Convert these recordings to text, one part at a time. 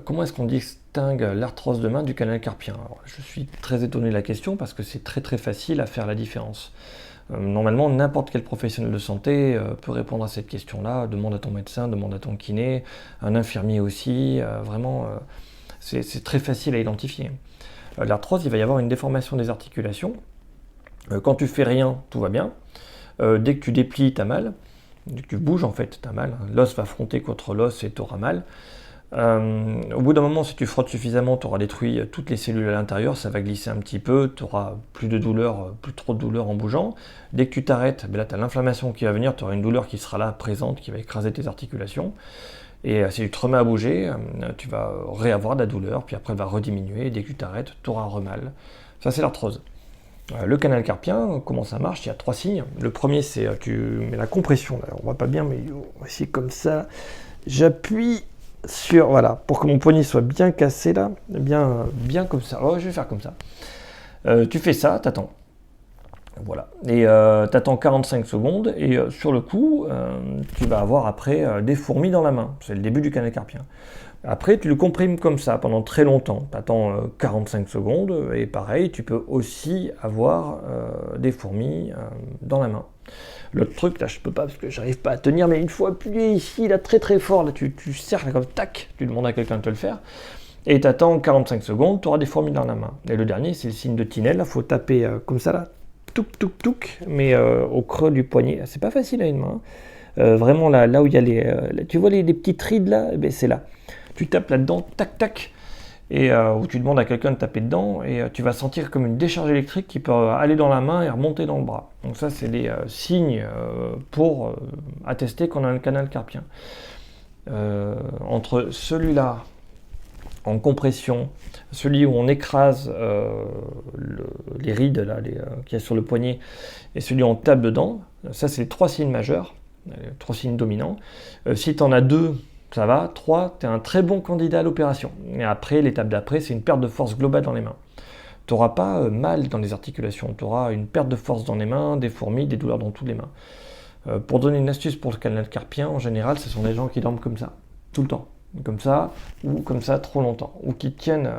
Comment est-ce qu'on distingue l'arthrose de main du canal carpien? Alors, je suis très étonné de la question parce que c'est très facile à faire la différence. Normalement, n'importe quel professionnel de santé peut répondre à cette question-là. Demande à ton médecin, demande à ton kiné, un infirmier aussi. Vraiment, c'est très facile à identifier. L'arthrose, il va y avoir une déformation des articulations. Quand tu fais rien, tout va bien. Dès que tu déplies, tu as mal. Dès que tu bouges, en fait, tu as mal. L'os va frotter contre l'os et tu auras mal. Au bout d'un moment, si tu frottes suffisamment, tu auras détruit toutes les cellules à l'intérieur, ça va glisser un petit peu, tu auras plus de douleur, plus trop de douleur en bougeant. Dès que tu t'arrêtes, là tu as l'inflammation qui va venir, tu auras une douleur qui sera là, présente, qui va écraser tes articulations. Et si tu te remets à bouger, tu vas réavoir de la douleur, puis après elle va rediminuer, et dès que tu t'arrêtes, tu auras remal. Ça c'est l'arthrose. Le canal carpien, comment ça marche? Il y a 3 signes. Le premier, c'est tu mets la compression, là, on voit pas bien, mais on va essayer comme ça. J'appuie sur, voilà, pour que mon poignet soit bien cassé là, bien comme ça. Oh, je vais faire comme ça. Tu fais ça, t'attends. Voilà. Et t'attends 45 secondes et sur le coup, tu vas avoir après des fourmis dans la main. C'est le début du canal carpien. Après, tu le comprimes comme ça pendant très longtemps. Tu attends 45 secondes et pareil, tu peux aussi avoir des fourmis dans la main. L'autre truc, là, je peux pas parce que j'arrive pas à tenir, mais une fois appuyé ici, là, très fort, là, tu serres là, comme tac, tu demandes à quelqu'un de te le faire. Et tu attends 45 secondes, tu auras des fourmis dans la main. Et le dernier, c'est le signe de Tinel, il faut taper comme ça, là, touk, mais au creux du poignet. C'est pas facile à une main. Vraiment, là où il y a tu vois les petites rides, là, eh ben, c'est là. Tu tapes là-dedans, tac, et où tu demandes à quelqu'un de taper dedans, et tu vas sentir comme une décharge électrique qui peut aller dans la main et remonter dans le bras. Donc ça, c'est des signes pour attester qu'on a un canal carpien. Entre celui-là, en compression, celui où on écrase les rides là, qu'il y a sur le poignet, et celui où on tape dedans, ça c'est les 3 signes majeurs, les 3 signes dominants. Si tu en as 2, ça va. 3, tu es un très bon candidat à l'opération. Et après, l'étape d'après, c'est une perte de force globale dans les mains. Tu n'auras pas mal dans les articulations, tu auras une perte de force dans les mains, des fourmis, des douleurs dans toutes les mains. Pour donner une astuce pour le canal carpien, en général, ce sont des gens qui dorment comme ça, tout le temps. Comme ça, ou comme ça trop longtemps, ou qui tiennent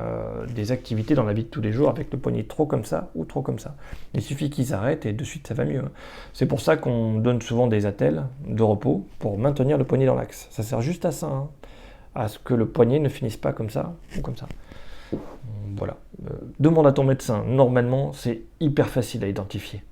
des activités dans la vie de tous les jours avec le poignet trop comme ça ou trop comme ça. Il suffit qu'ils arrêtent et de suite ça va mieux. C'est pour ça qu'on donne souvent des attelles de repos pour maintenir le poignet dans l'axe. Ça sert juste à ça, hein, à ce que le poignet ne finisse pas comme ça ou comme ça. Voilà. Demande à ton médecin, normalement c'est hyper facile à identifier.